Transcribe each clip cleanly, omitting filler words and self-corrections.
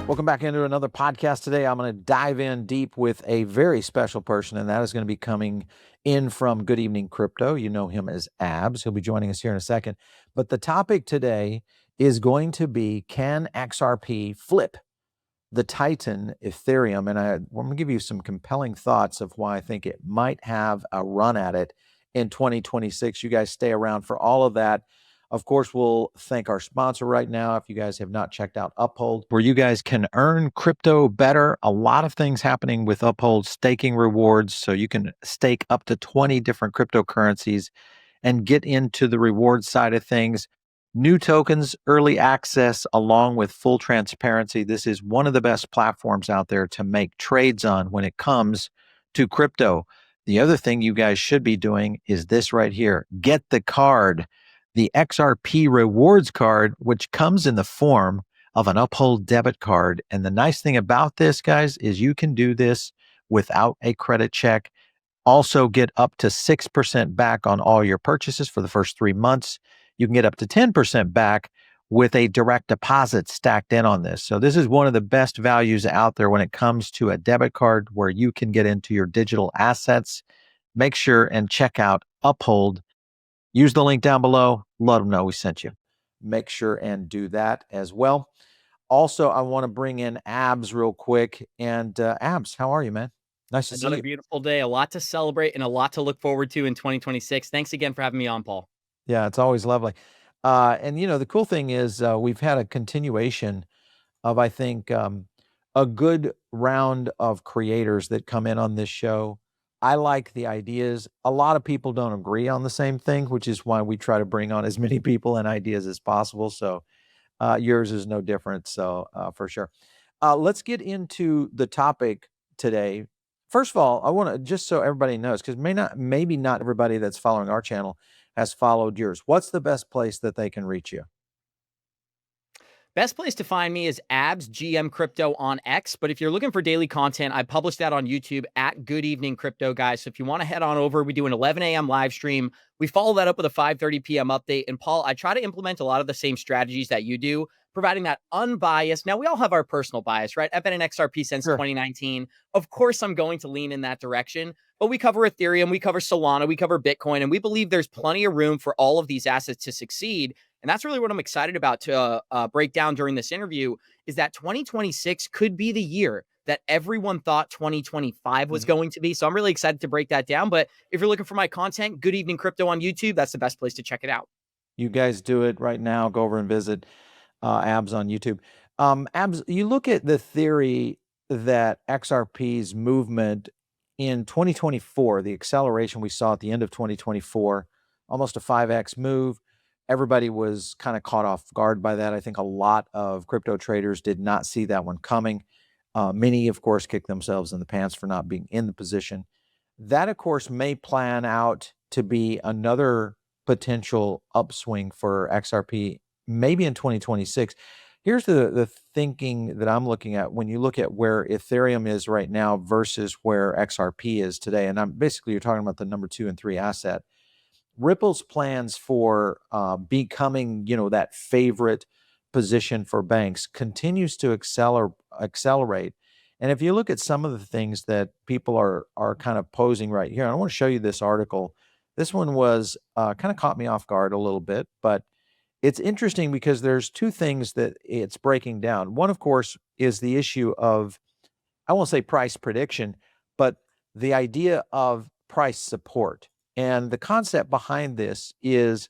Welcome back into another podcast today. I'm going to dive in deep with a very special person, and that is going to be coming in from Good Evening Crypto. You know him as Abs. He'll be joining us here in a second. But the topic today is going to be, can XRP flip the Titan Ethereum? And I'm going to give you some compelling thoughts of why I think it might have a run at it in 2026. You guys stay around for all of that. Of course, we'll thank our sponsor right now. If you guys have not checked out Uphold, where you guys can earn crypto better, a lot of things happening with Uphold staking rewards. So you can stake up to 20 different cryptocurrencies and get into the reward side of things. New tokens, early access, along with full transparency. This is one of the best platforms out there to make trades on when it comes to crypto. The other thing you guys should be doing is this right here. Get the card, the XRP rewards card, which comes in the form of an Uphold debit card. And the nice thing about this, guys, is you can do this without a credit check. Also get up to 6% back on all your purchases for the first 3 months. You can get up to 10% back with a direct deposit stacked in on this. So this is one of the best values out there when it comes to a debit card where you can get into your digital assets. Make sure and check out Uphold. Use the link down below. Let them know we sent you. Make sure and do that as well. Also, I want to bring in Abs real quick. And Abs, how are you, man? Nice to see you. Another beautiful day, a lot to celebrate and a lot to look forward to in 2026. Thanks again for having me on, Paul. Yeah, it's always lovely. And the cool thing is we've had a continuation of, I think, a good round of creators that come in on this show. I like the ideas. A lot of people don't agree on the same thing, which is why we try to bring on as many people and ideas as possible. So yours is no different. So for sure. Let's get into the topic today. First of all, I want to, just so everybody knows, because maybe not everybody that's following our channel has followed yours. What's the best place that they can reach you? Best place to find me is Abs GM Crypto on X. But if you're looking for daily content, I publish that on YouTube at Good Evening Crypto, guys. So if you want to head on over, we do an 11 a.m. live stream. We follow that up with a 5:30 p.m. update. And Paul, I try to implement a lot of the same strategies that you do, providing that unbiased. Now, we all have our personal bias, right? I've been in XRP since Sure. 2019. Of course, I'm going to lean in that direction. But we cover Ethereum, we cover Solana, we cover Bitcoin, and we believe there's plenty of room for all of these assets to succeed. And that's really what I'm excited about to break down during this interview is that 2026 could be the year that everyone thought 2025 was going to be. So I'm really excited to break that down. But if you're looking for my content, Good Evening Crypto on YouTube, that's the best place to check it out. You guys do it right now. Go over and visit Abs on YouTube. Abs, you look at the theory that XRP's movement in 2024, the acceleration we saw at the end of 2024, almost a 5x move. Everybody was kind of caught off guard by that. I think a lot of crypto traders did not see that one coming. Many, of course, kicked themselves in the pants for not being in the position. That, of course, may plan out to be another potential upswing for XRP, maybe in 2026. Here's the thinking that I'm looking at when you look at where Ethereum is right now versus where XRP is today. And you're talking about the number 2 and 3 asset. Ripple's plans for becoming, that favorite position for banks continues to accelerate. And if you look at some of the things that people are kind of posing right here, I want to show you this article. This one was kind of caught me off guard a little bit, but it's interesting because there's two things that it's breaking down. One, of course, is the issue of, I won't say price prediction, but the idea of price support. And the concept behind this is,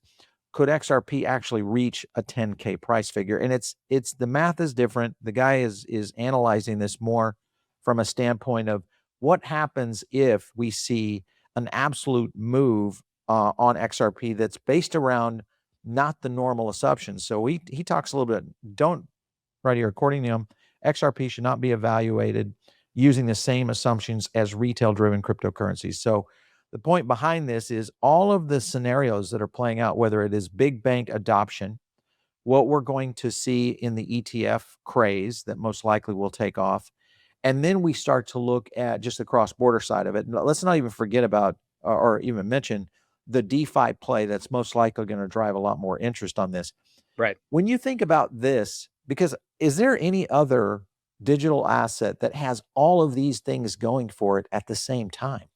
could XRP actually reach a 10K price figure? And it's the math is different. The guy is analyzing this more from a standpoint of what happens if we see an absolute move on XRP that's based around not the normal assumptions. So he talks a little bit, right here, according to him, XRP should not be evaluated using the same assumptions as retail-driven cryptocurrencies. So the point behind this is all of the scenarios that are playing out, whether it is big bank adoption, what we're going to see in the ETF craze that most likely will take off, and then we start to look at just the cross-border side of it. And let's not even forget about or even mention the DeFi play that's most likely going to drive a lot more interest on this. Right. When you think about this, because is there any other digital asset that has all of these things going for it at the same time?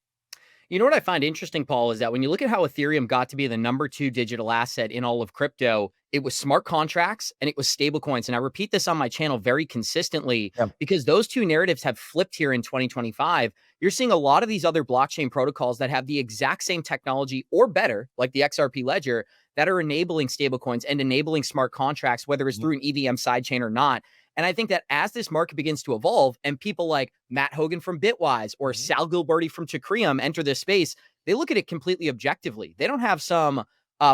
You know what I find interesting, Paul, is that when you look at how Ethereum got to be the number 2 digital asset in all of crypto, it was smart contracts and it was stablecoins. And I repeat this on my channel very consistently Yeah. because those two narratives have flipped here in 2025. You're seeing a lot of these other blockchain protocols that have the exact same technology or better, like the XRP ledger, that are enabling stablecoins and enabling smart contracts, whether it's Mhm. through an EVM sidechain or not. And I think that as this market begins to evolve and people like Matt Hogan from Bitwise or Mhm. Sal Gilberti from Chakrium enter this space, they look at it completely objectively. They don't have some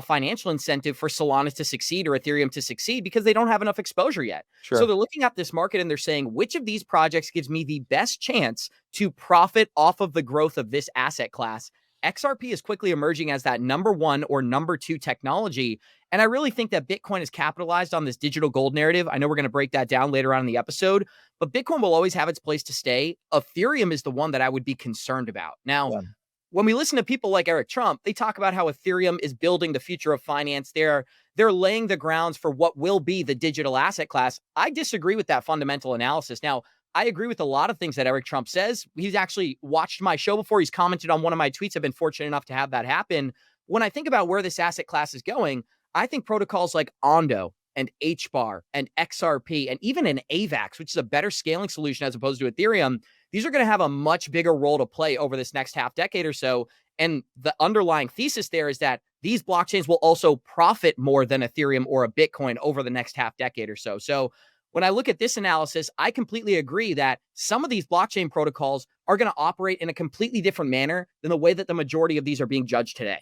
financial incentive for Solana to succeed or Ethereum to succeed because they don't have enough exposure yet. So Sure. they're looking at this market and they're saying, which of these projects gives me the best chance to profit off of the growth of this asset class? XRP is quickly emerging as that number 1 or number 2 technology. And I really think that Bitcoin is capitalized on this digital gold narrative. I know we're going to break that down later on in the episode, but Bitcoin will always have its place to stay. Ethereum is the one that I would be concerned about. Now, Yeah. when we listen to people like Eric Trump, they talk about how Ethereum is building the future of finance. They're laying the grounds for what will be the digital asset class. I disagree with that fundamental analysis. Now, I agree with a lot of things that Eric Trump says. He's actually watched my show before. He's commented on one of my tweets. I've been fortunate enough to have that happen. When I think about where this asset class is going, I think protocols like Ondo and HBAR and XRP and even an AVAX, which is a better scaling solution as opposed to Ethereum, these are going to have a much bigger role to play over this next half decade or so. And the underlying thesis there is that these blockchains will also profit more than Ethereum or a Bitcoin over the next half decade or so. So when I look at this analysis, I completely agree that some of these blockchain protocols are going to operate in a completely different manner than the way that the majority of these are being judged today.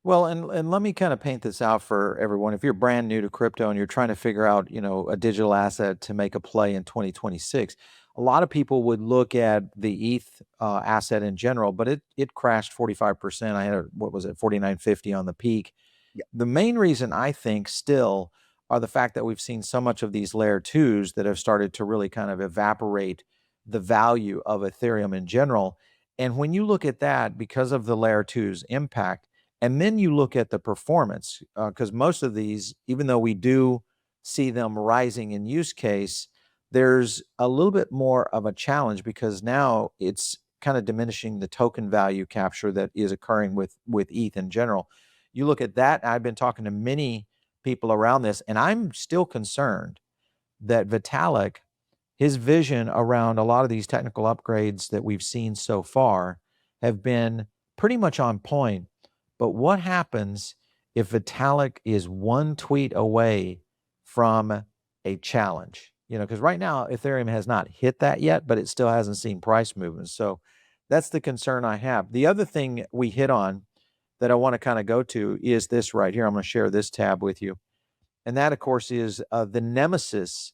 Well, and let me kind of paint this out for everyone. If you're brand new to crypto and you're trying to figure out, a digital asset to make a play in 2026, a lot of people would look at the ETH asset in general, but it crashed 45%. I had what was it, 49.50 on the peak. Yeah. The main reason I think still are the fact that we've seen so much of these layer twos that have started to really kind of evaporate the value of Ethereum in general. And when you look at that, because of the layer twos impact, and then you look at the performance, because most of these, even though we do see them rising in use case, there's a little bit more of a challenge because now it's kind of diminishing the token value capture that is occurring with ETH in general. You look at that, I've been talking to many people around this, and I'm still concerned that Vitalik, his vision around a lot of these technical upgrades that we've seen so far have been pretty much on point. But what happens if Vitalik is one tweet away from a challenge? Because right now Ethereum has not hit that yet, but it still hasn't seen price movements. So that's the concern I have. The other thing we hit on that I want to kind of go to is this right here. I'm going to share this tab with you. And that, of course, is the nemesis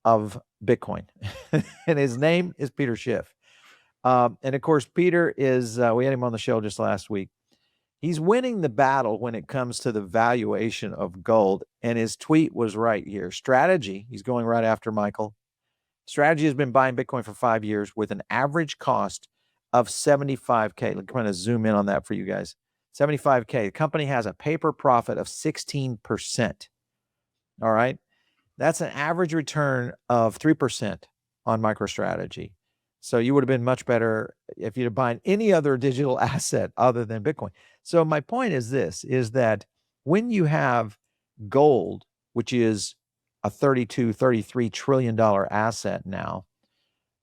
of Bitcoin. And his name is Peter Schiff. And of course, Peter is, we had him on the show just last week. He's winning the battle when it comes to the valuation of gold. And his tweet was right here. Strategy, he's going right after Michael. Strategy has been buying Bitcoin for 5 years with an average cost of 75K. I'm going to zoom in on that for you guys. 75K. The company has a paper profit of 16%. All right. That's an average return of 3% on MicroStrategy. So you would have been much better if you'd have bought any other digital asset other than Bitcoin. So my point is this, is that when you have gold, which is a $32, $33 trillion asset now,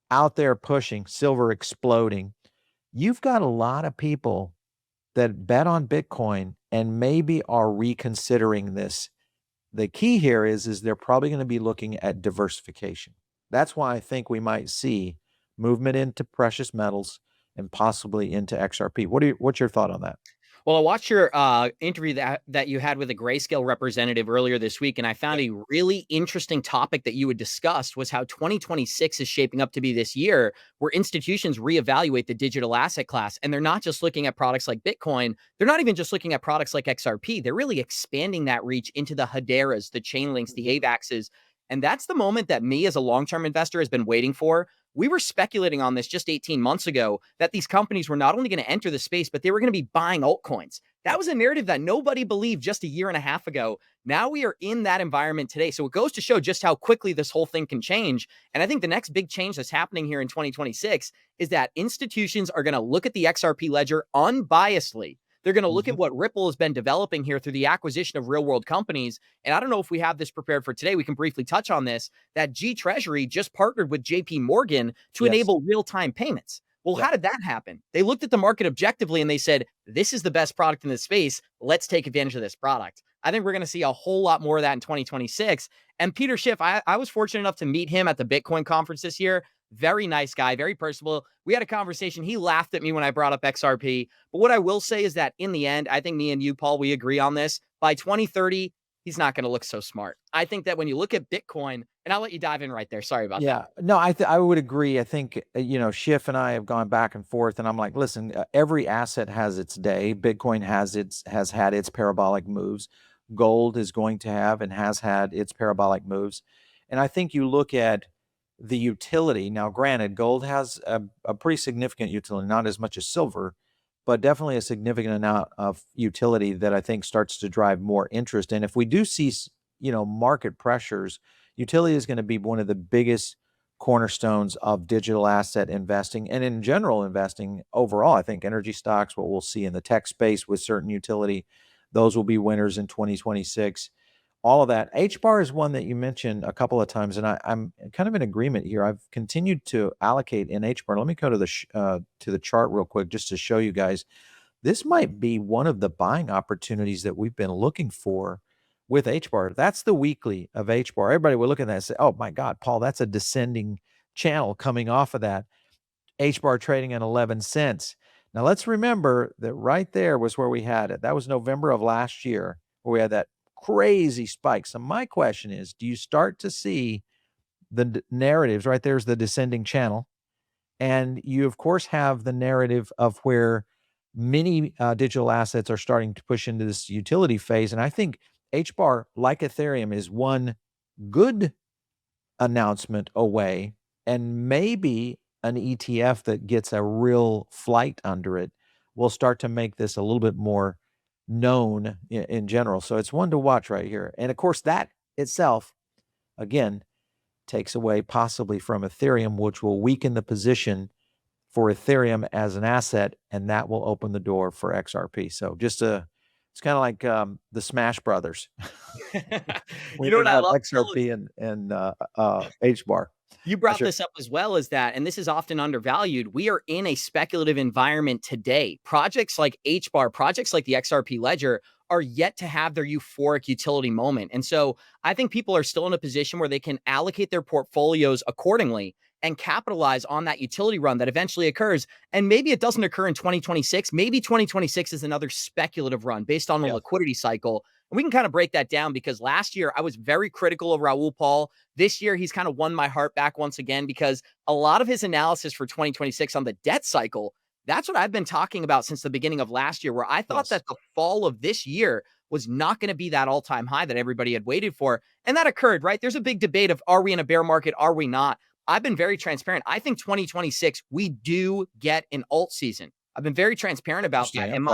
out there pushing, silver exploding, you've got a lot of people that bet on Bitcoin and maybe are reconsidering this. The key here is they're probably going to be looking at diversification. That's why I think we might see movement into precious metals and possibly into XRP. What's your thought on that? Well, I watched your interview that you had with a Grayscale representative earlier this week, and I found a really interesting topic that you had discussed was how 2026 is shaping up to be this year where institutions reevaluate the digital asset class, and they're not just looking at products like Bitcoin. They're not even just looking at products like XRP. They're really expanding that reach into the Hederas, the Chainlinks, the AVAXs. And that's the moment that me as a long-term investor has been waiting for, We were speculating on this just 18 months ago that these companies were not only going to enter the space, but they were going to be buying altcoins. That was a narrative that nobody believed just a year and a half ago. Now we are in that environment today. So it goes to show just how quickly this whole thing can change. And I think the next big change that's happening here in 2026 is that institutions are going to look at the XRP ledger unbiasedly. They're going to look at what Ripple has been developing here through the acquisition of real world companies. And I don't know if we have this prepared for today. We can briefly touch on this, that G Treasury just partnered with JP Morgan to enable real-time payments. Well, how did that happen? They looked at the market objectively and they said, this is the best product in this space. Let's take advantage of this product. I think we're going to see a whole lot more of that in 2026. And Peter Schiff, I was fortunate enough to meet him at the Bitcoin conference this year. Very nice guy, very personable. We had a conversation. He laughed at me when I brought up XRP. But what I will say is that in the end, I think me and you, Paul, we agree on this. By 2030, he's not going to look so smart. I think that when you look at Bitcoin, and I'll let you dive in right there. Sorry about that. Yeah, no, I would agree. I think, Schiff and I have gone back and forth, and I'm like, listen, every asset has its day. Bitcoin has had its parabolic moves. Gold is going to have and has had its parabolic moves. And I think you look at the utility. Now, granted, gold has a pretty significant utility, not as much as silver, but definitely a significant amount of utility that I think starts to drive more interest. And if we do see, market pressures, utility is going to be one of the biggest cornerstones of digital asset investing and in general investing overall. I think energy stocks, what we'll see in the tech space with certain utility, those will be winners in 2026. All of that. HBAR is one that you mentioned a couple of times, and I'm kind of in agreement here. I've continued to allocate in HBAR. Let me go to the chart real quick just to show you guys. This might be one of the buying opportunities that we've been looking for with HBAR. That's the weekly of HBAR. Everybody will look at that and say, oh my God, Paul, that's a descending channel coming off of that. HBAR trading at 11 cents. Now let's remember that right there was where we had it. That was November of last year where we had that crazy spike. So my question is, do you start to see the narratives? Right there's the descending channel. And you, of course, have the narrative of where many digital assets are starting to push into this utility phase. And I think HBAR, like Ethereum, is one good announcement away, and maybe an ETF that gets a real flight under it will start to make this a little bit more known in general. So it's one to watch right here. And of course, that itself, again, takes away possibly from Ethereum, which will weaken the position for Ethereum as an asset, and that will open the door for XRP. So it's kind of like the Smash Brothers. You know what I love? XRP and HBAR. You brought this up as well, as that, and this is often undervalued. We are in a speculative environment today. Projects like HBAR, projects like the XRP ledger are yet to have their euphoric utility moment. And so I think people are still in a position where they can allocate their portfolios accordingly and capitalize on that utility run that eventually occurs. And maybe it doesn't occur in 2026. Maybe 2026 is another speculative run based on a liquidity cycle. And we can kind of break that down, because last year I was very critical of Raul Paul. This year, he's kind of won my heart back once again, because a lot of his analysis for 2026 on the debt cycle, that's what I've been talking about since the beginning of last year, where I thought that the fall of this year was not going to be that all-time high that everybody had waited for. And that occurred, right? There's a big debate of, are we in a bear market? Are we not? I've been very transparent. I think 2026, we do get an alt season. I've been very transparent about that. And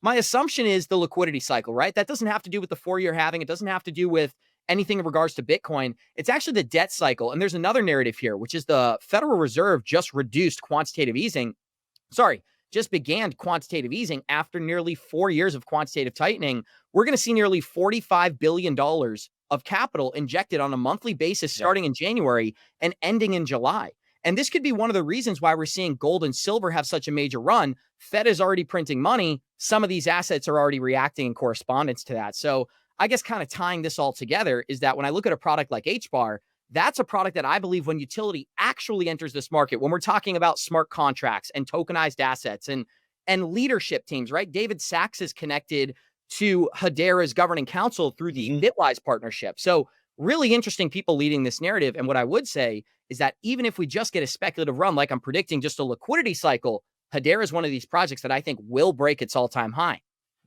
my assumption is the liquidity cycle, right? That doesn't have to do with the 4-year halving. It doesn't have to do with anything in regards to Bitcoin. It's actually the debt cycle. And there's another narrative here, which is the Federal Reserve just began quantitative easing after nearly 4 years of quantitative tightening. We're going to see nearly $45 billion of capital injected on a monthly basis starting in January and ending in July. And this could be one of the reasons why we're seeing gold and silver have such a major run. Fed is already printing money. Some of these assets are already reacting in correspondence to that. So I guess kind of tying this all together is that when I look at a product like HBAR, that's a product that I believe when utility actually enters this market, when we're talking about smart contracts and tokenized assets and leadership teams, right? David Sachs is connected to Hedera's governing council through the Bitwise partnership. So really interesting people leading this narrative. And what I would say is that even if we just get a speculative run, like I'm predicting just a liquidity cycle, Hedera is one of these projects that I think will break its all-time high.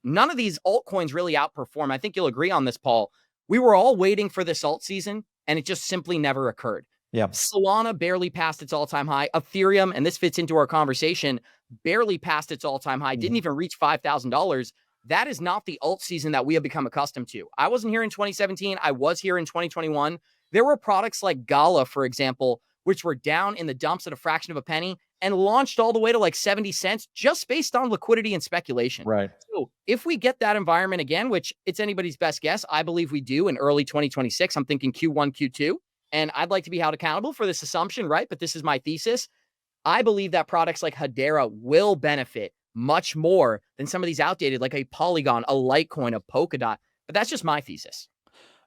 None of these altcoins really outperform. I think you'll agree on this, Paul. We were all waiting for this alt season, and it just simply never occurred. Yeah. Solana barely passed its all-time high. Ethereum, and this fits into our conversation, barely passed its all-time high, didn't even reach $5,000. That is not the alt season that we have become accustomed to. I wasn't here in 2017. I was here in 2021. There were products like Gala, for example, which were down in the dumps at a fraction of a penny and launched all the way to like 70 cents just based on liquidity and speculation. Right. So if we get that environment again, which it's anybody's best guess, I believe we do in early 2026, I'm thinking Q1, Q2, and I'd like to be held accountable for this assumption, right? But this is my thesis. I believe that products like Hedera will benefit much more than some of these outdated, like a Polygon, a Litecoin, a Polkadot. But that's just my thesis.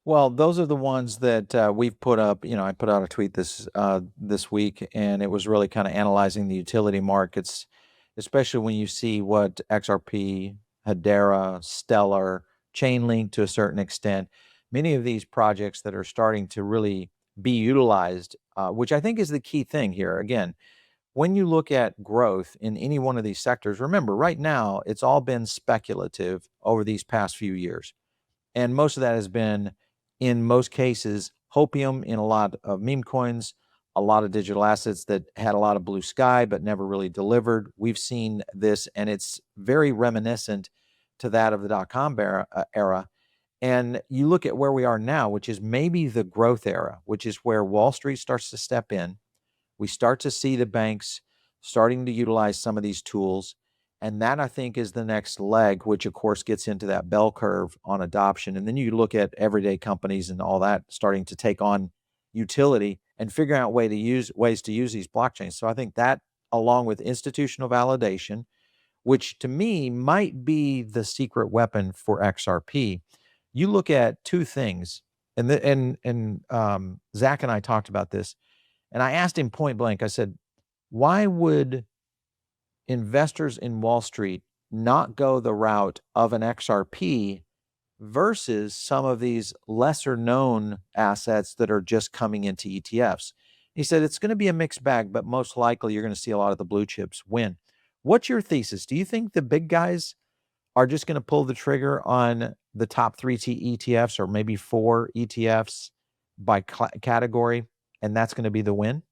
Well, those are the ones that we've put up. I put out a tweet this week, and it was really kind of analyzing the utility markets, especially when you see what XRP, Hedera, Stellar, Chainlink to a certain extent, many of these projects that are starting to really be utilized, which I think is the key thing here. Again, when you look at growth in any one of these sectors, remember, right now, it's all been speculative over these past few years. And most of that has been, in most cases, hopium in a lot of meme coins, a lot of digital assets that had a lot of blue sky but never really delivered. We've seen this, and it's very reminiscent to that of the dot-com era. And you look at where we are now, which is maybe the growth era, which is where Wall Street starts to step in. We start to see the banks starting to utilize some of these tools. And that, I think, is the next leg, which, of course, gets into that bell curve on adoption. And then you look at everyday companies and all that starting to take on utility and figuring out ways to use these blockchains. So I think that, along with institutional validation, which to me might be the secret weapon for XRP. You look at two things, and Zach and I talked about this, and I asked him point blank. I said, why would investors in Wall Street not go the route of an XRP versus some of these lesser known assets that are just coming into ETFs? He said it's going to be a mixed bag, but most likely you're going to see a lot of the blue chips win. What's your thesis? Do you think the big guys are just going to pull the trigger on the top three ETFs or maybe four ETFs by category, and that's going to be the win?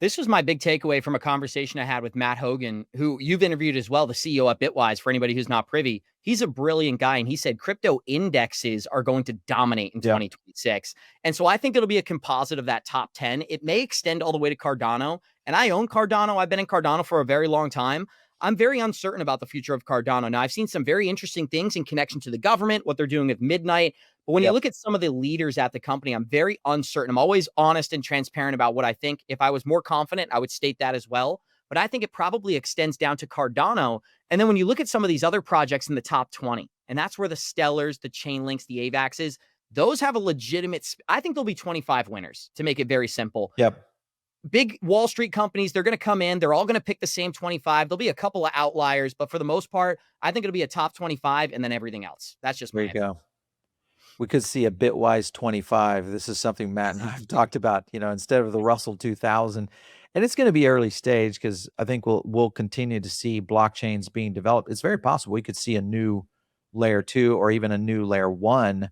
This was my big takeaway from a conversation I had with Matt Hogan, who you've interviewed as well, the CEO at Bitwise, for anybody who's not privy. He's a brilliant guy, and he said crypto indexes are going to dominate in 2026. And so I think it'll be a composite of that top 10. It may extend all the way to Cardano, and I own Cardano. I've been in Cardano for a very long time. I'm very uncertain about the future of Cardano. Now, I've seen some very interesting things in connection to the government, what they're doing with Midnight. But when you look at some of the leaders at the company, I'm very uncertain. I'm always honest and transparent about what I think. If I was more confident, I would state that as well. But I think it probably extends down to Cardano. And then when you look at some of these other projects in the top 20, and that's where the Stellars, the Chainlinks, the AVAXs, those have a legitimate, I think there'll be 25 winners, to make it very simple. Yep. Big Wall Street companies, they're going to come in. They're all going to pick the same 25. There'll be a couple of outliers, but for the most part, I think it'll be a top 25 and then everything else. That's just there you go. We could see a Bitwise 25. This is something Matt and I have talked about, instead of the Russell 2000. And it's going to be early stage because I think we'll continue to see blockchains being developed. It's very possible we could see a new layer 2 or even a new layer 1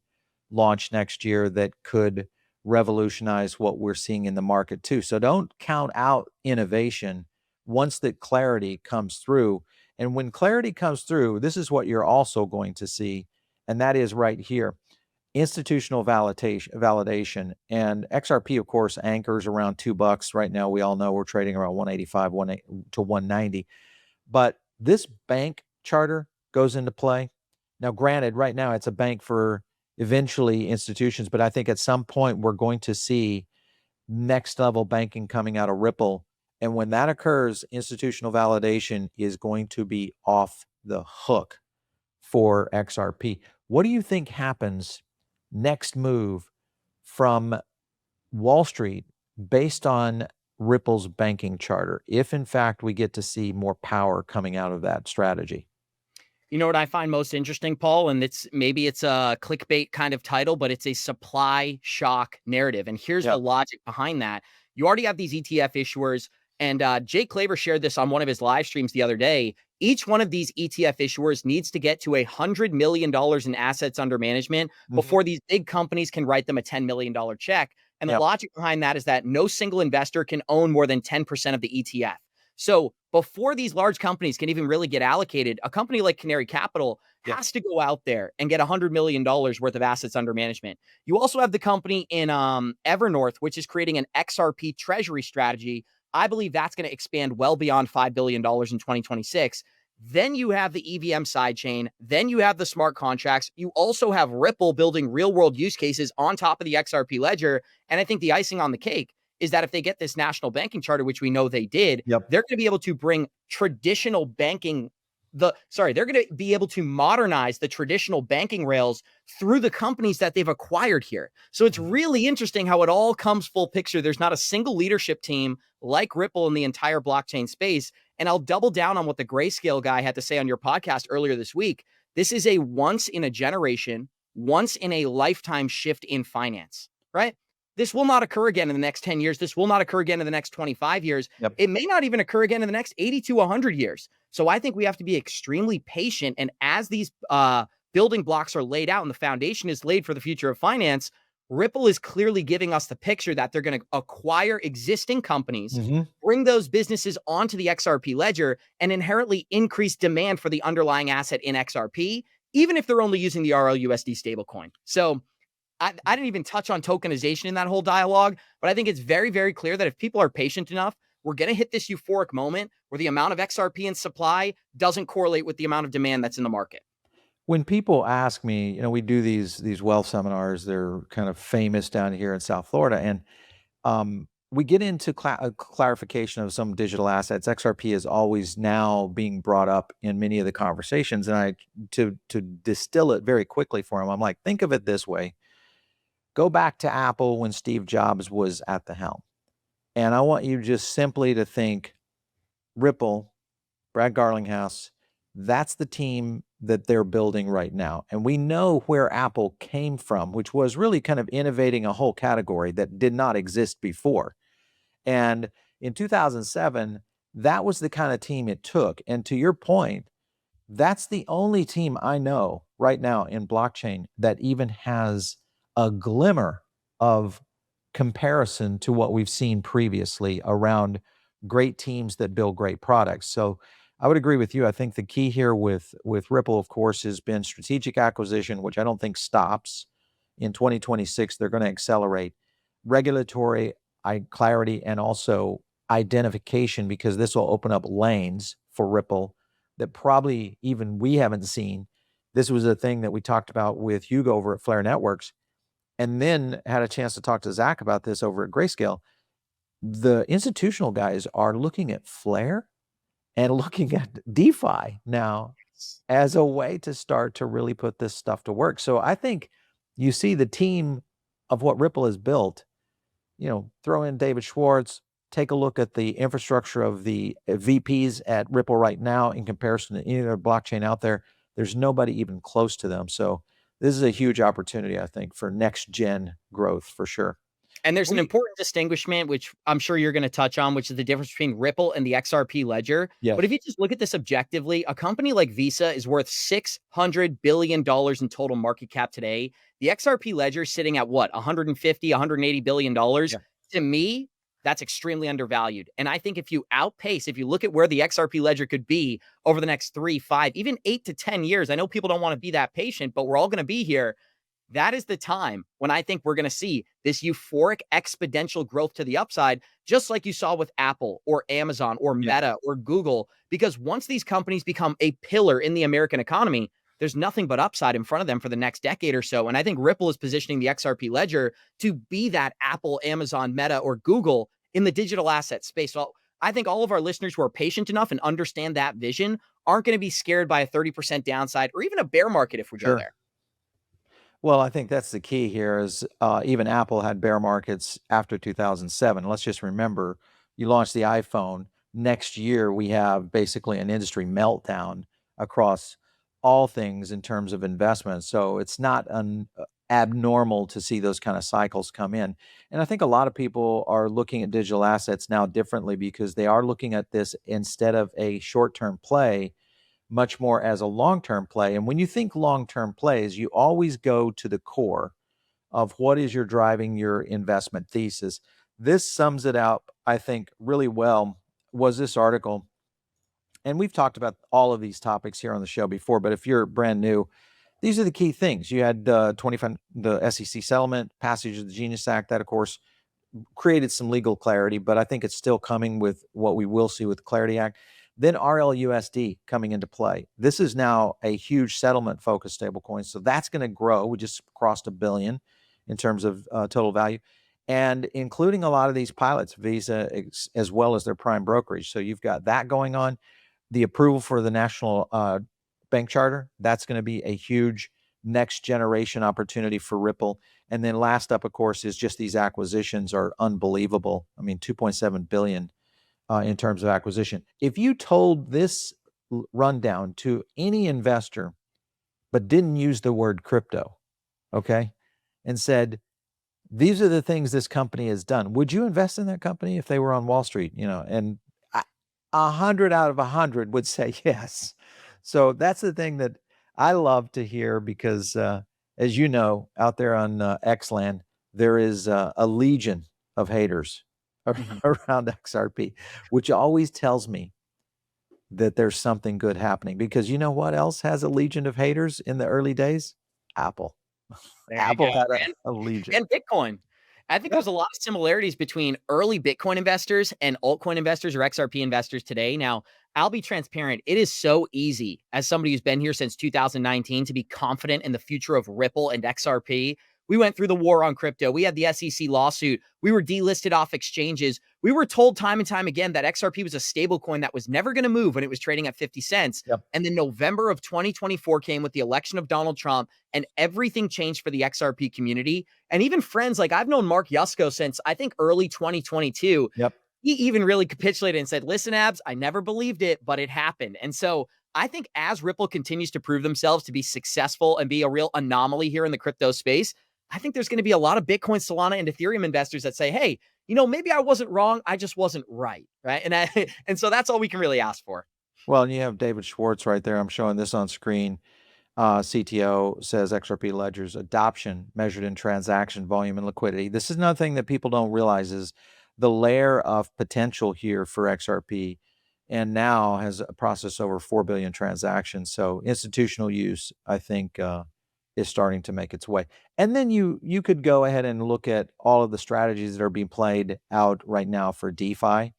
launch next year that could revolutionize what we're seeing in the market too. So don't count out innovation once that clarity comes through. And when clarity comes through, this is what you're also going to see, and that is right here. Institutional validation, and XRP, of course, anchors around $2 right now. We all know we're trading around 185 to 190, but this bank charter goes into play. Now, granted, right now it's a bank for eventually institutions, but I think at some point we're going to see next level banking coming out of Ripple, and when that occurs, institutional validation is going to be off the hook for XRP. What do you think happens next move from Wall Street based on Ripple's banking charter, if in fact we get to see more power coming out of that strategy? You know what I find most interesting, Paul, and maybe it's a clickbait kind of title, but it's a supply shock narrative. And here's the logic behind that. You already have these ETF issuers, and Jake Klaver shared this on one of his live streams the other day. Each one of these ETF issuers needs to get to $100 million in assets under management before these big companies can write them a $10 million check. And the Yep. logic behind that is that no single investor can own more than 10% of the ETF. So before these large companies can even really get allocated, a company like Canary Capital Yeah. has to go out there and get $100 million worth of assets under management. You also have the company in Evernorth, which is creating an XRP treasury strategy. I believe that's going to expand well beyond $5 billion in 2026. Then you have the EVM sidechain. Then you have the smart contracts. You also have Ripple building real world use cases on top of the XRP ledger. And I think the icing on the cake is that if they get this national banking charter, which we know they did, Yep. they're going to be able to bring traditional banking. They're going to be able to modernize the traditional banking rails through the companies that they've acquired here. So it's really interesting how it all comes full picture. There's not a single leadership team like Ripple in the entire blockchain space. And I'll double down on what the Grayscale guy had to say on your podcast earlier this week. This is a once in a generation, once in a lifetime shift in finance, right? This will not occur again in the next 10 years. This will not occur again in the next 25 years. Yep. It may not even occur again in the next 80 to 100 years. So I think we have to be extremely patient. And as these building blocks are laid out and the foundation is laid for the future of finance, Ripple is clearly giving us the picture that they're going to acquire existing companies, bring those businesses onto the XRP ledger, and inherently increase demand for the underlying asset in XRP, even if they're only using the RLUSD stablecoin. So I didn't even touch on tokenization in that whole dialogue, but I think it's very, very clear that if people are patient enough, we're going to hit this euphoric moment where the amount of XRP in supply doesn't correlate with the amount of demand that's in the market. When people ask me, we do these wealth seminars. They're kind of famous down here in South Florida, and we get into clarification of some digital assets. XRP is always now being brought up in many of the conversations, and to distill it very quickly for them, I'm like, think of it this way. Go back to Apple when Steve Jobs was at the helm, and I want you just simply to think Ripple, Brad Garlinghouse, that's the team that they're building right now. And we know where Apple came from, which was really kind of innovating a whole category that did not exist before. And in 2007, that was the kind of team it took. And to your point, that's the only team I know right now in blockchain that even has a glimmer of comparison to what we've seen previously around great teams that build great products. So I would agree with you. I think the key here with Ripple, of course, has been strategic acquisition, which I don't think stops. In 2026, they're going to accelerate regulatory clarity and also identification, because this will open up lanes for Ripple that probably even we haven't seen. This was a thing that we talked about with Hugo over at Flare Networks, and then had a chance to talk to Zach about this over at Grayscale. The institutional guys are looking at Flare and looking at DeFi now as a way to start to really put this stuff to work. So I think you see the team of what Ripple has built, throw in David Schwartz, take a look at the infrastructure of the VPs at Ripple right now in comparison to any other blockchain out there. There's nobody even close to them. So this is a huge opportunity, I think, for next gen growth for sure. And there's an important distinguishment, which I'm sure you're going to touch on, which is the difference between Ripple and the XRP ledger. Yes. But if you just look at this objectively, a company like Visa is worth $600 billion in total market cap today. The XRP ledger is sitting at what, $150, $180 billion? Yeah. To me, that's extremely undervalued. And I think if you look at where the XRP ledger could be over the next 3, 5, even 8 to 10 years, I know people don't want to be that patient, but we're all going to be here. That is the time when I think we're going to see this euphoric exponential growth to the upside, just like you saw with Apple or Amazon or Meta or Google, because once these companies become a pillar in the American economy, there's nothing but upside in front of them for the next decade or so. And I think Ripple is positioning the XRP ledger to be that Apple, Amazon, Meta, or Google in the digital asset space. So I think all of our listeners who are patient enough and understand that vision aren't going to be scared by a 30% downside or even a bear market if we go there. Well, I think that's the key here is even Apple had bear markets after 2007. Let's just remember, you launched the iPhone. Next year, we have basically an industry meltdown across all things in terms of investment. So it's not abnormal to see those kind of cycles come in. And I think a lot of people are looking at digital assets now differently because they are looking at this instead of a short-term play, much more as a long-term play. And when you think long-term plays, you always go to the core of what is your driving your investment thesis. This sums it out, I think, really well, was this article. And we've talked about all of these topics here on the show before, but if you're brand new, these are the key things. You had the SEC settlement, passage of the Genius Act, that, of course, created some legal clarity, but I think it's still coming with what we will see with the Clarity Act. Then RLUSD coming into play. This is now a huge settlement-focused stablecoin, so that's going to grow. We just crossed $1 billion in terms of total value, and including a lot of these pilots, Visa, as well as their prime brokerage. So you've got that going on. The approval for the national bank charter, that's going to be a huge next generation opportunity for Ripple. And then last up, of course, is just these acquisitions are unbelievable. I mean, 2.7 billion in terms of acquisition. If you told this rundown to any investor, but didn't use the word crypto, okay, and said, these are the things this company has done, would you invest in that company if they were on Wall Street? And 100 out of 100 would say yes. So that's the thing that I love to hear, because as you know, out there on Xland, there is a legion of haters around XRP, which always tells me that there's something good happening, because you know what else has a legion of haters in the early days? Apple. Apple had a legion. And Bitcoin. I think there's a lot of similarities between early Bitcoin investors and altcoin investors or XRP investors today. Now, I'll be transparent. It is so easy, as somebody who's been here since 2019, to be confident in the future of Ripple and XRP. We went through the war on crypto. We had the SEC lawsuit. We were delisted off exchanges. We were told time and time again that XRP was a stable coin that was never going to move when it was trading at 50 cents. Yep. And then November of 2024 came with the election of Donald Trump, and everything changed for the XRP community. And even friends, like I've known Mark Yusko since I think early 2022. Yep. He even really capitulated and said, listen, Abs, I never believed it, but it happened. And so I think as Ripple continues to prove themselves to be successful and be a real anomaly here in the crypto space, I think there's going to be a lot of Bitcoin, Solana, and Ethereum investors that say, hey, maybe I wasn't wrong. I just wasn't right. Right. And so that's all we can really ask for. Well, and you have David Schwartz right there. I'm showing this on screen. CTO says XRP ledger's adoption measured in transaction volume and liquidity. This is another thing that people don't realize, is the layer of potential here for XRP, and now has processed over 4 billion transactions. So institutional use, I think, is starting to make its way. And then you could go ahead and look at all of the strategies that are being played out right now for DeFi,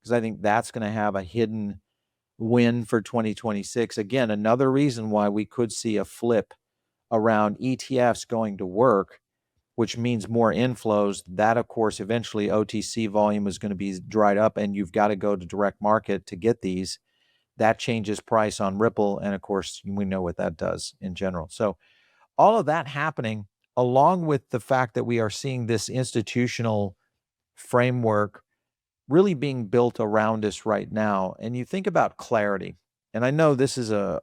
because I think that's going to have a hidden win for 2026. Again, another reason why we could see a flip around ETFs going to work, which means more inflows. That, of course, eventually OTC volume is going to be dried up, and you've got to go to direct market to get these. That changes price on Ripple, and of course, we know what that does in general. So all of that happening, along with the fact that we are seeing this institutional framework really being built around us right now. And you think about clarity, and I know this is a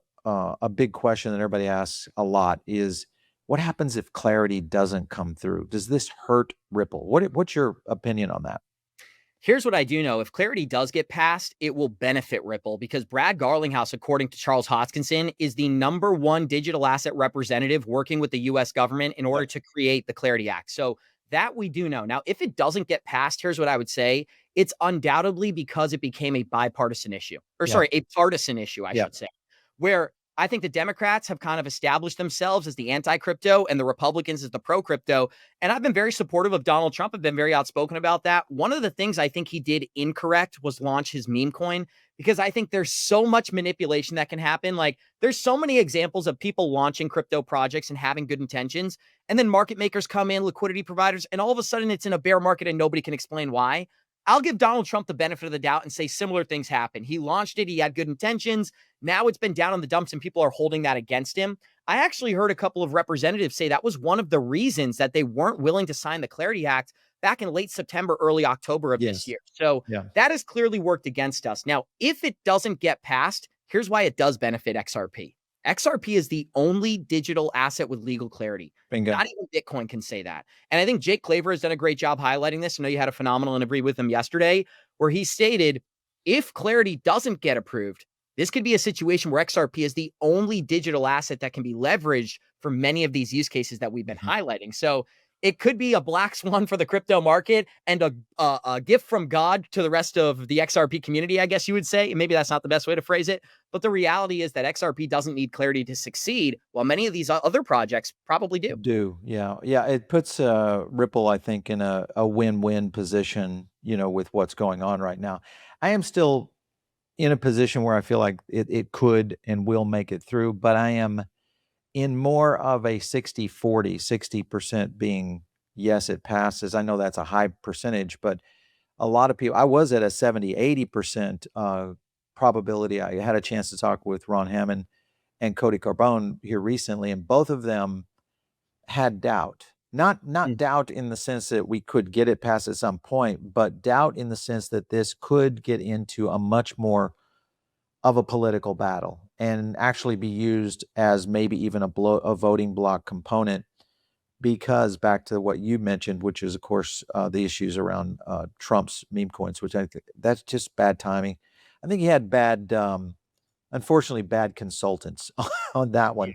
big question that everybody asks a lot, is what happens if clarity doesn't come through? Does this hurt Ripple? What's your opinion on that? Here's what I do know. If clarity does get passed, it will benefit Ripple, because Brad Garlinghouse, according to Charles Hoskinson, is the #1 digital asset representative working with the U.S. government in order to create the Clarity Act. So that we do know. Now, if it doesn't get passed, here's what I would say. It's undoubtedly because it became a bipartisan issue, or sorry, a partisan issue, I should say, where I think the Democrats have kind of established themselves as the anti-crypto and the Republicans as the pro-crypto. And I've been very supportive of Donald Trump. I've been very outspoken about that. One of the things I think he did incorrect was launch his meme coin, because I think there's so much manipulation that can happen. Like, there's so many examples of people launching crypto projects and having good intentions, and then market makers come in, liquidity providers, and all of a sudden it's in a bear market and nobody can explain why. I'll give Donald Trump the benefit of the doubt and say similar things happen. He launched it. He had good intentions. Now it's been down in the dumps and people are holding that against him. I actually heard a couple of representatives say that was one of the reasons that they weren't willing to sign the Clarity Act back in late September, early October of this year. So that has clearly worked against us. Now, if it doesn't get passed, here's why it does benefit XRP. XRP is the only digital asset with legal clarity. Bingo. Not even Bitcoin can say that. And I think Jake Claver has done a great job highlighting this. I know you had a phenomenal interview with him yesterday, where he stated, if clarity doesn't get approved, this could be a situation where XRP is the only digital asset that can be leveraged for many of these use cases that we've been highlighting. So it could be a black swan for the crypto market and a gift from God to the rest of the XRP community, I guess you would say. Maybe that's not the best way to phrase it, but the reality is that XRP doesn't need clarity to succeed, while many of these other projects probably do. Yeah. It puts Ripple, I think, in a win-win position, with what's going on right now. I am still in a position where I feel like it could and will make it through, but I am in more of a 60-40, 60% being yes, it passes. I know that's a high percentage, but a lot of people, I was at a 70-80% probability. I had a chance to talk with Ron Hammond and Cody Carbone here recently, and both of them had doubt. Not doubt in the sense that we could get it past at some point, but doubt in the sense that this could get into a much more of a political battle and actually be used as maybe even a voting block component, because back to what you mentioned, which is of course the issues around Trump's meme coins, which I think that's just bad timing. I think he had unfortunately bad consultants on that one,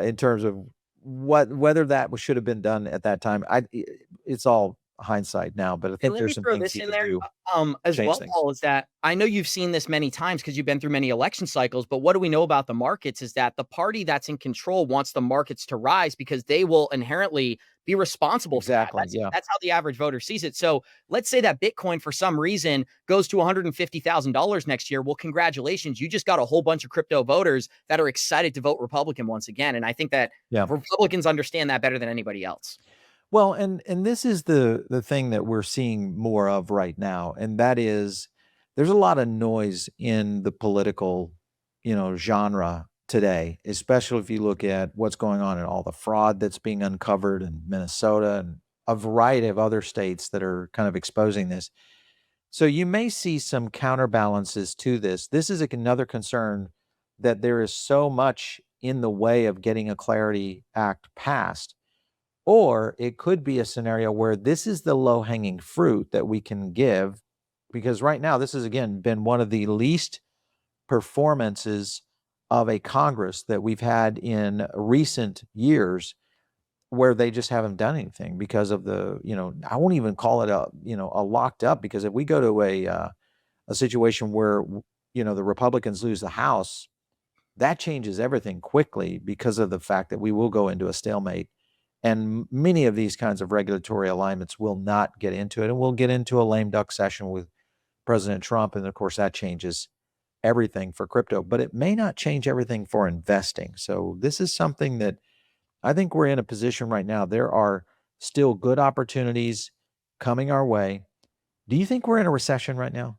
in terms of whether that should have been done at that time. It's all hindsight now, but I And think let there's me some throw things this he in could there, do to as change well, things. Paul, is that I know you've seen this many times because you've been through many election cycles. But what do we know about the markets is that the party that's in control wants the markets to rise because they will inherently be responsible for that. Exactly. Yeah. That's how the average voter sees it. So let's say that Bitcoin for some reason goes to $150,000 next year. Well, congratulations, you just got a whole bunch of crypto voters that are excited to vote Republican once again. And I think that Yeah. Republicans understand that better than anybody else. Well, and this is the thing that we're seeing more of right now, and that is there's a lot of noise in the political, genre today, especially if you look at what's going on and all the fraud that's being uncovered in Minnesota and a variety of other states that are kind of exposing this. So you may see some counterbalances to this. This is another concern, that there is so much in the way of getting a Clarity Act passed, or it could be a scenario where this is the low-hanging fruit that we can give, because right now this has again been one of the least performances of a Congress that we've had in recent years, where they just haven't done anything because of I won't even call it a locked up, because if we go to a situation where the Republicans lose the House, that changes everything quickly, because of the fact that we will go into a stalemate. And many of these kinds of regulatory alignments will not get into it. And we'll get into a lame duck session with President Trump. And of course, that changes everything for crypto, but it may not change everything for investing. So this is something that I think we're in a position right now. There are still good opportunities coming our way. Do you think we're in a recession right now?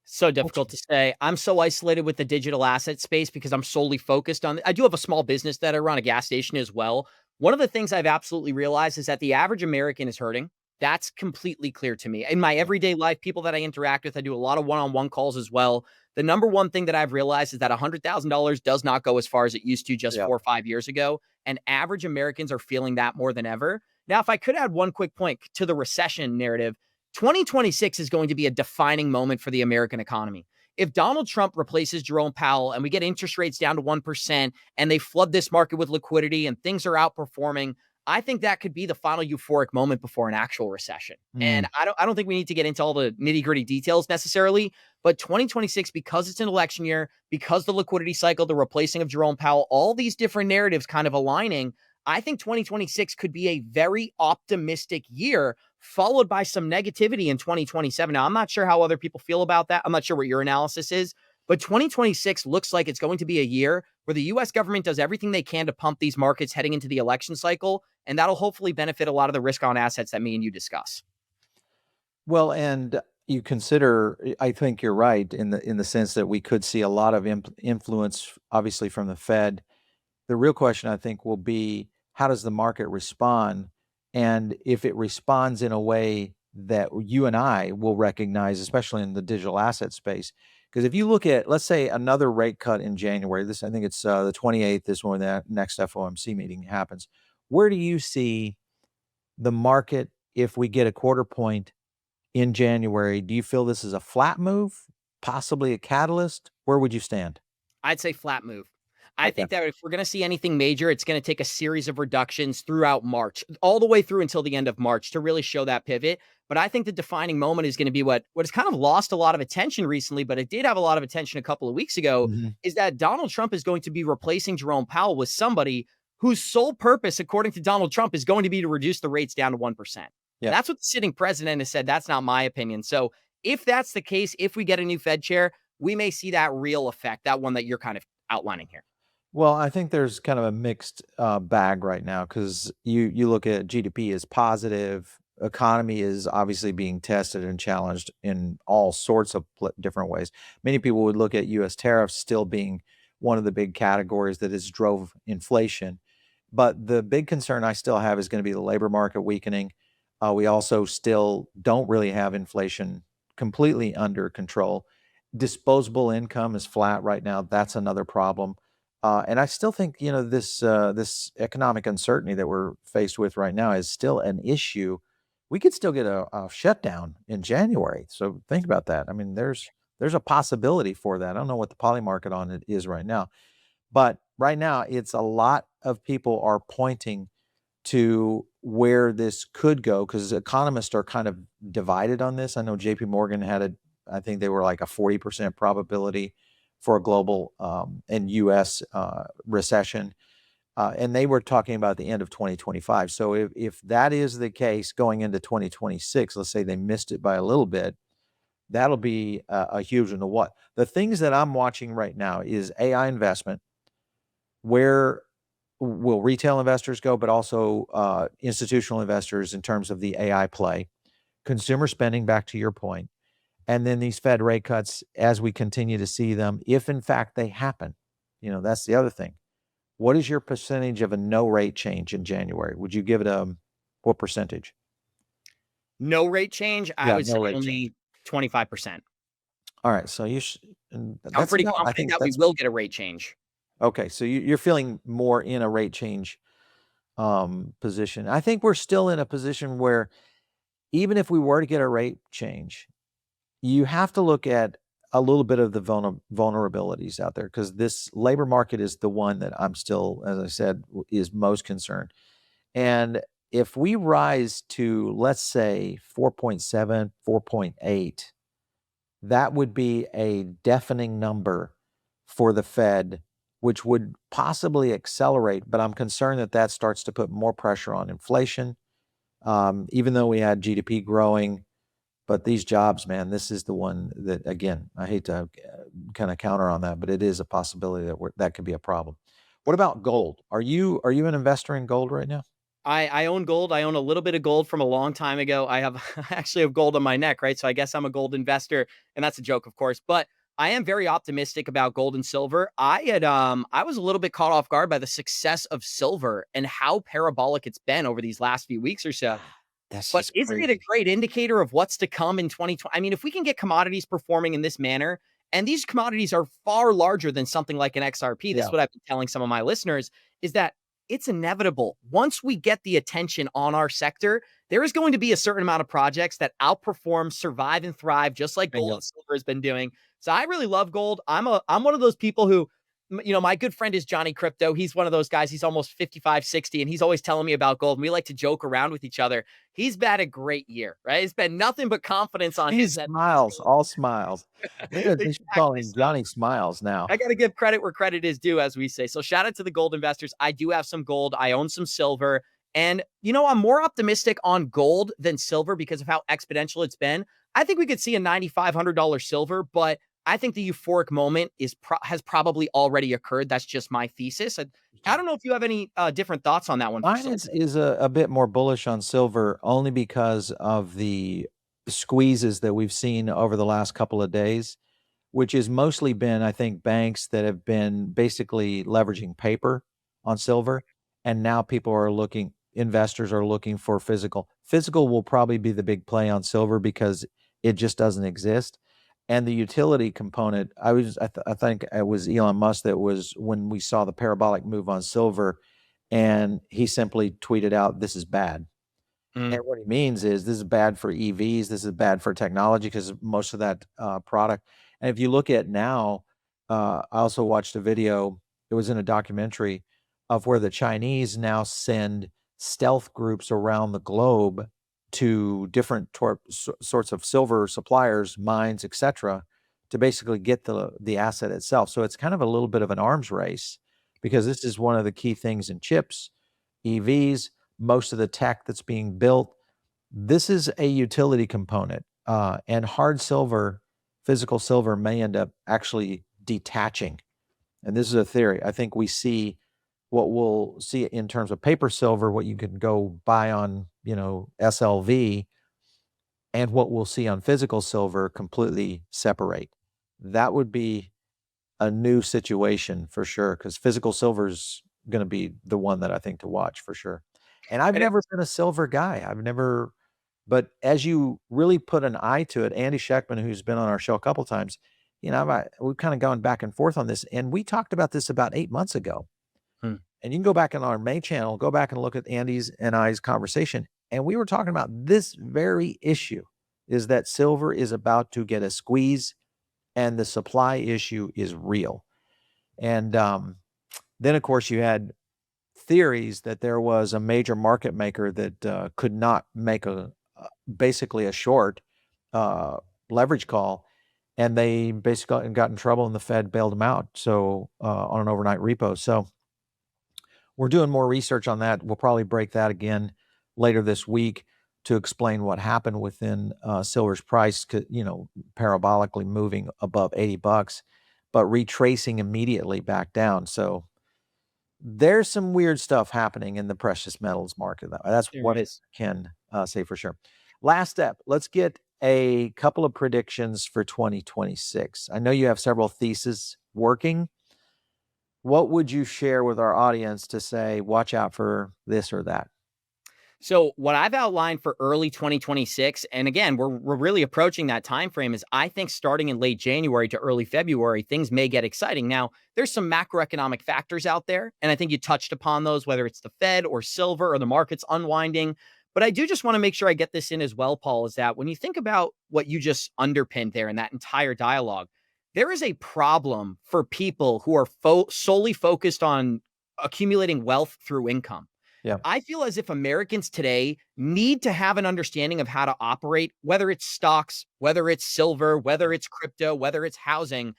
So difficult to say. I'm so isolated with the digital asset space because I'm solely focused on I do have a small business that I run, a gas station as well. One of the things I've absolutely realized is that the average American is hurting. That's completely clear to me. In my Yeah. everyday life, people that I interact with, I do a lot of one-on-one calls as well. The number one thing that I've realized is that $100,000 does not go as far as it used to just Yeah. 4 or 5 years ago, and average Americans are feeling that more than ever. Now, if I could add one quick point to the recession narrative, 2026 is going to be a defining moment for the American economy. If Donald Trump replaces Jerome Powell and we get interest rates down to 1% and they flood this market with liquidity and things are outperforming, I think that could be the final euphoric moment before an actual recession. And Mm. I don't think we need to get into all the nitty-gritty details necessarily, but 2026, because it's an election year, because the liquidity cycle, the replacing of Jerome Powell, all these different narratives kind of aligning, I think 2026 could be a very optimistic year, followed by some negativity in 2027. Now, I'm not sure how other people feel about that. I'm not sure what your analysis is, but 2026 looks like it's going to be a year where the US government does everything they can to pump these markets heading into the election cycle, and that'll hopefully benefit a lot of the risk on assets that me and you discuss. Well, and you consider, I think you're right in the sense that we could see a lot of influence, obviously, from the Fed. The real question, I think, will be, how does the market respond? And if it responds in a way that you and I will recognize, especially in the digital asset space. Because if you look at, let's say, another rate cut in January, I think it's the 28th is when the next FOMC meeting happens. Where do you see the market if we get a quarter point in January? Do you feel this is a flat move, possibly a catalyst? Where would you stand? I'd say flat move. I Okay. think that if we're going to see anything major, it's going to take a series of reductions throughout March, all the way through until the end of March to really show that pivot. But I think the defining moment is going to be what has kind of lost a lot of attention recently, but it did have a lot of attention a couple of weeks ago, Mhm. is that Donald Trump is going to be replacing Jerome Powell with somebody whose sole purpose, according to Donald Trump, is going to be to reduce the rates down to 1%. And Yep. that's what the sitting president has said. That's not my opinion. So if that's the case, if we get a new Fed chair, we may see that real effect, that one that you're kind of outlining here. Well, I think there's kind of a mixed bag right now because you look at GDP is positive, economy is obviously being tested and challenged in all sorts of different ways. Many people would look at U.S. tariffs still being one of the big categories that has drove inflation, but the big concern I still have is going to be the labor market weakening. We also still don't really have inflation completely under control. Disposable income is flat right now. That's another problem. And I still think, this economic uncertainty that we're faced with right now is still an issue. We could still get a shutdown in January. So think about that. I mean, there's a possibility for that. I don't know what the poly market on it is right now, but right now it's a lot of people are pointing to where this could go because economists are kind of divided on this. I know JP Morgan I think they were like a 40% probability for a global and US recession. And they were talking about the end of 2025. So if that is the case going into 2026, let's say they missed it by a little bit, that'll be a huge one. What the things that I'm watching right now is AI investment. Where will retail investors go, but also institutional investors in terms of the AI play, consumer spending, back to your point, and then these Fed rate cuts as we continue to see them, if in fact they happen. That's the other thing. What is your percentage of a no rate change in January? Would you give it what percentage? No rate change, I Yeah, would say no rate change. only 25%. All right, so I'm that's pretty about. I confident think that we that's will get a rate change. okay. So you're feeling more in a rate change position. I think we're still in a position where even if we were to get a rate change, you have to look at a little bit of the vulnerabilities out there because this labor market is the one that I'm still, as I said, is most concerned. And if we rise to, let's say, 4.7, 4.8, that would be a deafening number for the Fed, which would possibly accelerate. But I'm concerned that that starts to put more pressure on inflation. Even though we had GDP growing, but these jobs, man, this is the one that, again, I hate to kind of counter on that, but it is a possibility that could be a problem. What about gold? Are you an investor in gold right now? I own gold. I own a little bit of gold from a long time ago. I have I actually have gold on my neck, right? So I guess I'm a gold investor, and that's a joke, of course. But I am very optimistic about gold and silver. I was a little bit caught off guard by the success of silver and how parabolic it's been over these last few weeks or so. That's But just isn't it a crazy. great indicator of what's to come in 2020? I mean, if we can get commodities performing in this manner, and these commodities are far larger than something like an XRP, this is Yeah. what I've been telling some of my listeners, is that it's inevitable. Once we get the attention on our sector, there is going to be a certain amount of projects that outperform, survive, and thrive, just like gold Bingo. and silver has been doing. So I really love gold. I'm one of those people who my good friend is Johnny Crypto. He's one of those guys. He's almost 55, 60, and he's always telling me about gold. And we like to joke around with each other. He's had a great year, right? It's been nothing but confidence on He his end. smiles, all smiles. They should call Exactly. him So Johnny Smiles now. I got to give credit where credit is due, as we say. So shout out to the gold investors. I do have some gold. I own some silver. And, I'm more optimistic on gold than silver because of how exponential it's been. I think we could see a $9,500 silver, but I think the euphoric moment has probably already occurred. That's just my thesis. I don't know if you have any different thoughts on that one for Mine silver. is a bit more bullish on silver only because of the squeezes that we've seen over the last couple of days, which has mostly been, I think, banks that have been basically leveraging paper on silver. And now investors are looking for physical. Physical will probably be the big play on silver because it just doesn't exist. And the utility component, I think it was Elon Musk that was when we saw the parabolic move on silver, and he simply tweeted out, "This is bad." Mm. And what he means is this is bad for EVs. This is bad for technology because most of that product. And if you look at now, I also watched a video. it was in a documentary of where the Chinese now send stealth groups around the globe to different sorts of silver suppliers, mines, etc., to basically get the asset itself. So it's kind of a little bit of an arms race, because this is one of the key things in chips, EVs, most of the tech that's being built. This is a utility component, and hard silver, physical silver, may end up actually detaching. And this is a theory. I think we see what we'll see in terms of paper silver, what you can go buy on, SLV, and what we'll see on physical silver completely separate. That would be a new situation for sure, because physical silver is going to be the one that I think to watch for sure. And I've And it, never been a silver guy. But as you really put an eye to it, Andy Scheckman, who's been on our show a couple times, we've kind of gone back and forth on this, and we talked about this about 8 months ago. Hmm. And you can go back on our main channel, go back and look at Andy's and I's conversation. And we were talking about this very issue, is that silver is about to get a squeeze and the supply issue is real. And then, of course, you had theories that there was a major market maker that could not make basically a short leverage call, and they basically got in trouble, and the Fed bailed them out. So on an overnight repo. So we're doing more research on that. We'll probably break that again later this week to explain what happened within silver's price, parabolically moving above $80, but retracing immediately back down. So there's some weird stuff happening in the precious metals market. That's there what I is. can say for sure. Last step, let's get a couple of predictions for 2026. I know you have several theses working. What would you share with our audience to say, watch out for this or that? So what I've outlined for early 2026, and again, we're really approaching that time frame, is I think starting in late January to early February, things may get exciting. Now, there's some macroeconomic factors out there, and I think you touched upon those, whether it's the Fed or silver or the markets unwinding. But I do just want to make sure I get this in as well, Paul, is that when you think about what you just underpinned there in that entire dialogue, there is a problem for people who are solely focused on accumulating wealth through income. Yeah. I feel as if Americans today need to have an understanding of how to operate, whether it's stocks, whether it's silver, whether it's crypto, whether it's housing.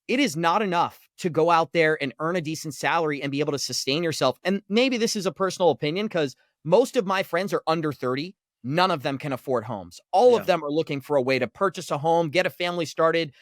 It is not enough to go out there and earn a decent salary and be able to sustain yourself. And maybe this is a personal opinion, because most of my friends are under 30. None of them can afford homes. All of them are looking for a way to purchase a home, get a family started.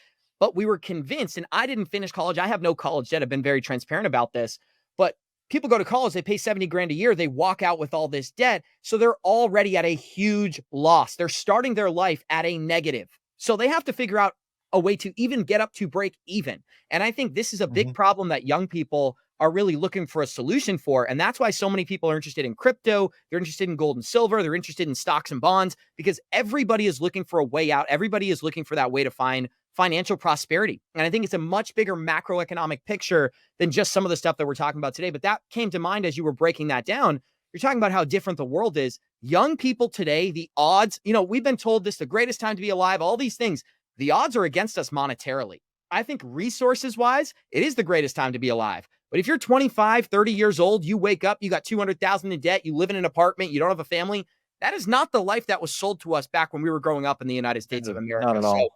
But we were convinced, and I didn't finish college. I have no college debt. I've been very transparent about this. But people go to college, they pay 70 grand a year, they walk out with all this debt. So they're already at a huge loss. They're starting their life at a negative. So they have to figure out a way to even get up to break even. And I think this is a big problem that young people are really looking for a solution for. And that's why so many people are interested in crypto. They're interested in gold and silver. They're interested in stocks and bonds, because everybody is looking for a way out. Everybody is looking for that way to find financial prosperity. And I think it's a much bigger macroeconomic picture than just some of the stuff that we're talking about today. But that came to mind as you were breaking that down. You're talking about how different the world is. Young people today, the odds, we've been told this, the greatest time to be alive, all these things. The odds are against us monetarily. I think resources wise, it is the greatest time to be alive. But if you're 25, 30 years old, you wake up, you got 200,000 in debt, you live in an apartment, you don't have a family. That is not the life that was sold to us back when we were growing up in the United States of America. Not at all.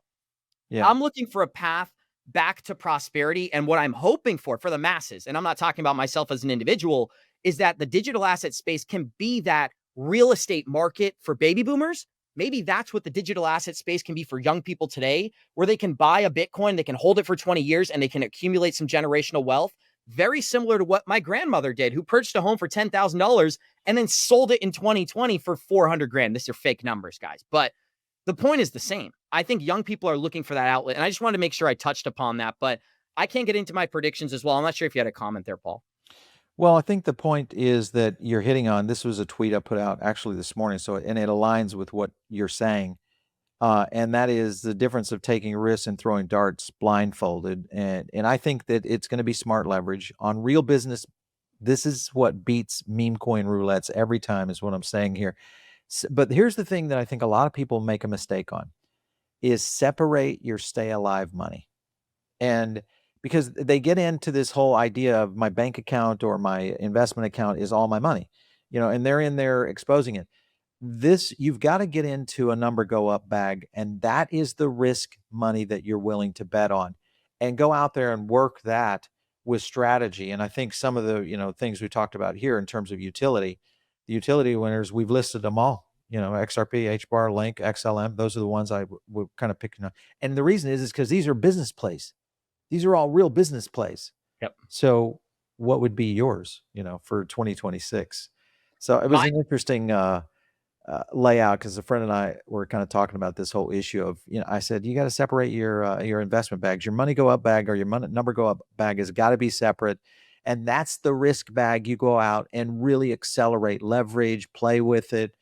Yeah. I'm looking for a path back to prosperity. And what I'm hoping for the masses, and I'm not talking about myself as an individual, is that the digital asset space can be that real estate market for baby boomers. Maybe that's what the digital asset space can be for young people today, where they can buy a Bitcoin, they can hold it for 20 years, and they can accumulate some generational wealth. Very similar to what my grandmother did, who purchased a home for $10,000 and then sold it in 2020 for 400 grand. These are fake numbers, guys. But the point is the same. I think young people are looking for that outlet. And I just wanted to make sure I touched upon that, but I can't get into my predictions as well. I'm not sure if you had a comment there, Paul. Well, I think the point is that you're hitting on. This was a tweet I put out actually this morning, and it aligns with what you're saying, and that is the difference of taking risks and throwing darts blindfolded. And I think that it's going to be smart leverage on real business. This is what beats meme coin roulettes every time, is what I'm saying here. But here's the thing that I think a lot of people make a mistake on, is separate your stay alive money. And because they get into this whole idea of my bank account or my investment account is all my money, and they're in there exposing it. You've got to get into a number go up bag, and that is the risk money that you're willing to bet on, and go out there and work that with strategy. And I think some of the, things we talked about here in terms of utility, the utility winners, we've listed them all, XRP, HBAR, Link, XLM. Those are the ones I would kind of picking up. And the reason is because these are business plays. These are all real business plays. Yep. So what would be yours, for 2026? So it was an interesting layout, because a friend and I were kind of talking about this whole issue of, I said, you got to separate your investment bags. Your money go up bag or your money number go up bag has got to be separate. And that's the risk bag. You go out and really accelerate, leverage, play with it.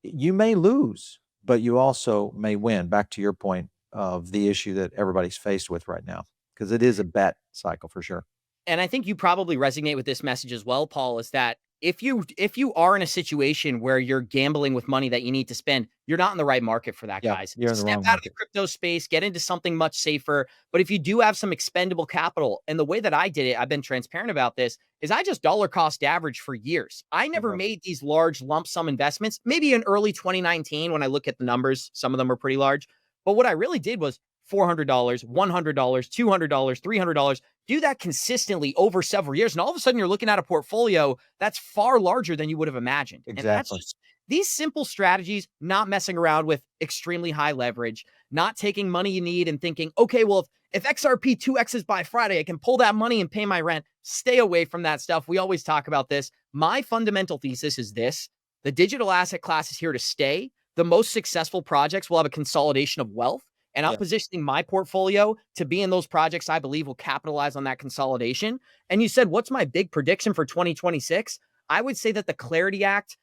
You may lose, but you also may win. Back to your point of the issue that everybody's faced with right now, because it is a bet cycle for sure. And I think you probably resonate with this message as well, Paul, is that if you are in a situation where you're gambling with money that you need to spend, you're not in the right market for that, guys. You're in the wrong Step out of the crypto space, get into something much safer. But if you do have some expendable capital, and the way that I did it, I've been transparent about this, is I just dollar cost average for years. I never made these large lump sum investments. Maybe in early 2019, when I look at the numbers, some of them are pretty large. But what I really did was $400, $100, $200, $300, do that consistently over several years. And all of a sudden you're looking at a portfolio that's far larger than you would have imagined. Exactly. And that's just these simple strategies, not messing around with extremely high leverage, not taking money you need and thinking, okay, well, if XRP 2X's by Friday, I can pull that money and pay my rent. Stay away from that stuff. We always talk about this. My fundamental thesis is this: the digital asset class is here to stay. The most successful projects will have a consolidation of wealth. And I'm positioning my portfolio to be in those projects I believe will capitalize on that consolidation. And you said, what's my big prediction for 2026? I would say that the Clarity Act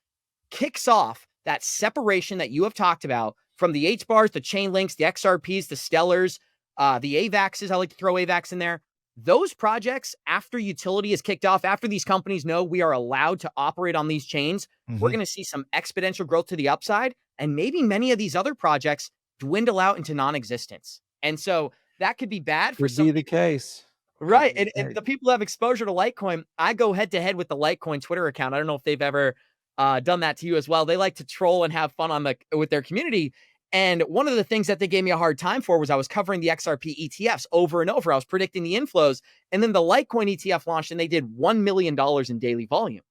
kicks off that separation that you have talked about from the HBARs, the chain links, the XRPs, the Stellars, the AVAXs. I like to throw AVAX in there. Those projects, after utility is kicked off, after these companies know we are allowed to operate on these chains, we're going to see some exponential growth to the upside. And maybe many of these other projects dwindle out into non-existence. And so that could be bad for some. Could be the case. Right. And the people who have exposure to Litecoin, I go head to head with the Litecoin Twitter account. I don't know if they've ever done that to you as well. They like to troll and have fun with their community. And one of the things that they gave me a hard time for was I was covering the XRP ETFs over and over. I was predicting the inflows. And then the Litecoin ETF launched and they did $1 million in daily volume.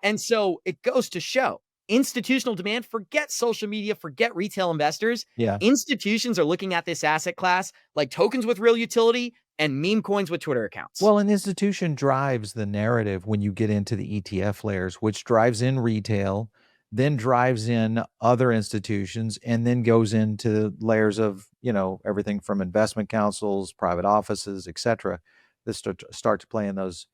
And so it goes to show institutional demand, forget social media, forget retail investors. Yeah. Institutions are looking at this asset class like tokens with real utility and meme coins with Twitter accounts. Well, an institution drives the narrative when you get into the ETF layers, which drives in retail, then drives in other institutions, and then goes into layers of, everything from investment councils, private offices, etc. that start to play in those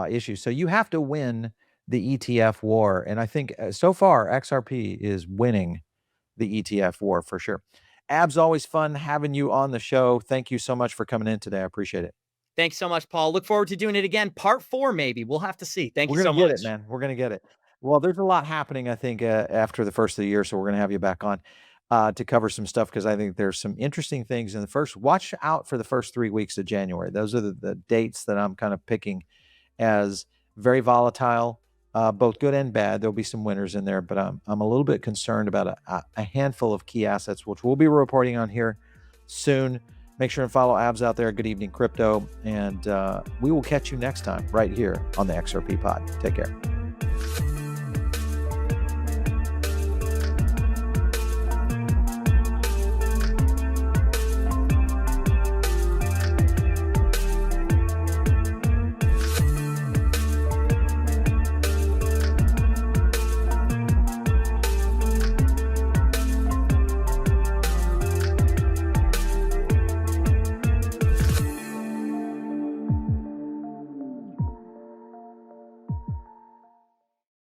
issues. So you have to win the ETF war. And I think so far, XRP is winning the ETF war for sure. Abs, always fun having you on the show. Thank you so much for coming in today. I appreciate it. Thanks so much, Paul. Look forward to doing it again. Part 4, maybe. We'll have to see. Thank you so much. We're going to get it, man. We're going to get it. Well, there's a lot happening, I think, after the first of the year. So we're going to have you back on to cover some stuff, because I think there's some interesting things in the first. Watch out for the first 3 weeks of January. Those are the dates that I'm kind of picking as very volatile. Both good and bad. There'll be some winners in there, but I'm a little bit concerned about a handful of key assets, which we'll be reporting on here soon. Make sure and follow Abs out there. Good evening, crypto. And we will catch you next time right here on the XRP Pod. Take care.